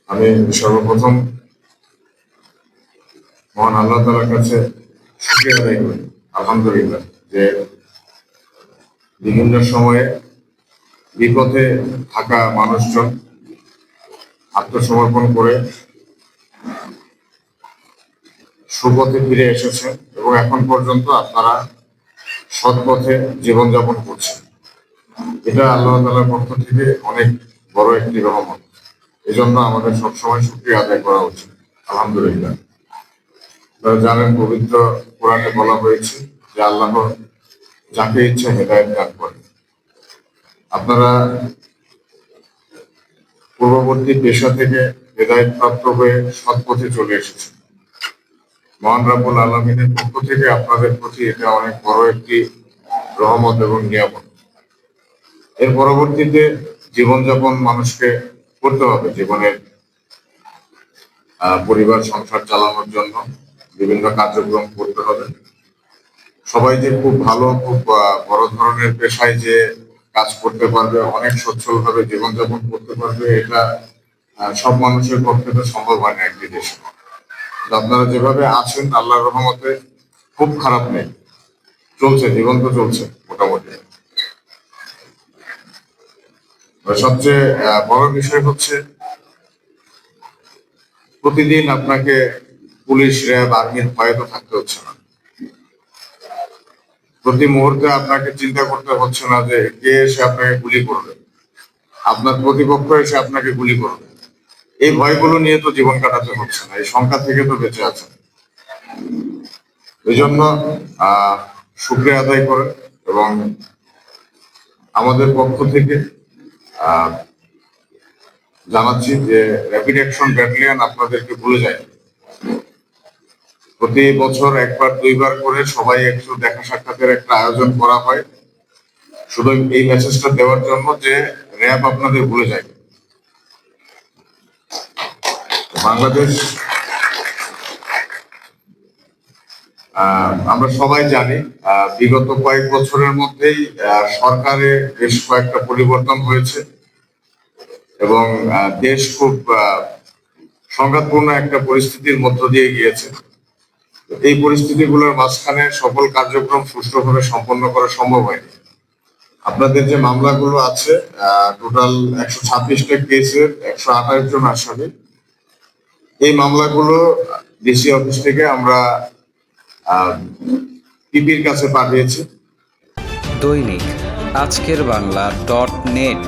আমি সর্বপ্রথম মহান আল্লাহ তাআলার কাছে শুকরিয়া আদায় করি, আলহামদুলিল্লাহ, যে বিভিন্ন সময়ে বিপথে থাকা মানুষজন আত্মসমর্পণ করে সুপথে ফিরে এসেছেন এবং এখন পর্যন্ত আপনারা সৎ পথে জীবনযাপন করছেন। এটা আল্লাহ তাআলার পক্ষ থেকে অনেক বড় একটি রহমত। এজন্য আমাদের সবসময় শুকরিয়া আদায় করা উচিত, আলহামদুলিল্লাহ। আপনারা জানেন, পবিত্র কোরআনে বলা হয়েছে যে আল্লাহ যাকে ইচ্ছা হেদায়েত দান করেন। আপনারা পূর্ববর্তী পেশা থেকে হেদায়েত প্রাপ্ত হয়ে সৎ পথে চলে এসেছেন। মহান রাব্বুল আলামিনের পক্ষ থেকে আপনাদের প্রতি এটা অনেক বড় একটি রহমত এবং নিয়ামত। এর পরবর্তীতে জীবনযাপন মানুষকে করতে হবে, জীবনের পরিবার সংসার চালানোর জন্য বিভিন্ন কার্যক্রম করতে হবে। সবাই যে খুব ভালো, খুব বড় ধরনের পেশায় যে কাজ করতে পারবে, অনেক সচ্ছলভাবে জীবনযাপন করতে পারবে, এটা সব মানুষের পক্ষে তো সম্ভব হয় না একটি দেশে। আপনারা যেভাবে আছেন আল্লাহর রহমতে খুব খারাপ নেই, চলছে, জীবন তো চলছে মোটামুটি। সবচেয়ে বড় বিষয় হচ্ছে প্রতিদিন আপনাকে পুলিশ, র্যাব, আর্মির ভয়ে তো থাকতে হচ্ছে না। প্রতি মুহূর্তে আপনাকে চিন্তা করতে হচ্ছে না যে কে এসে আপনাকে গুলি করবে, আপনার প্রতিপক্ষ এসে আপনাকে গুলি করবে। এই ভয়গুলো নিয়ে তো জীবন কাটাতে হচ্ছে না, এই সংখ্যা থেকে তো বেঁচে আছে। এই জন্য শুকরিয়া আদায় করেন এবং আমাদের পক্ষ থেকে জানাচ্ছি যে র্যাপিড অ্যাকশন ব্যাটালিয়ন আপনাদেরকে ভুলে যায়। প্রতি বছর একবার দুইবার করে সবাই একটু দেখা সাক্ষাতের একটা আয়োজন করা হয়, শুধু এই মেসেজটা দেওয়ার জন্য যে র্যাব আপনাদের ভুলে যায়। বাংলাদেশ, আমরা সবাই জানি, বিগত কয়েক বছরের মধ্যেই সরকারে বেশ কয়েকটা পরিবর্তন হয়েছে এবং দেশ খুব সংঘাতপূর্ণ একটা পরিস্থিতির মধ্য দিয়ে গিয়েছে। এই পরিস্থিতিগুলোর মাঝখানে সকল কার্যক্রম সুষ্ঠুভাবে সম্পন্ন করা সম্ভব হয়নি। আপনাদের যে মামলাগুলো আছে, টোটাল 126টা কেসের 128 জন আসামি, এই মামলাগুলো ডিসি অফিস থেকে আমরা পিপির কাছে পাঠিয়েছি। দৈনিক আজকের বাংলা .net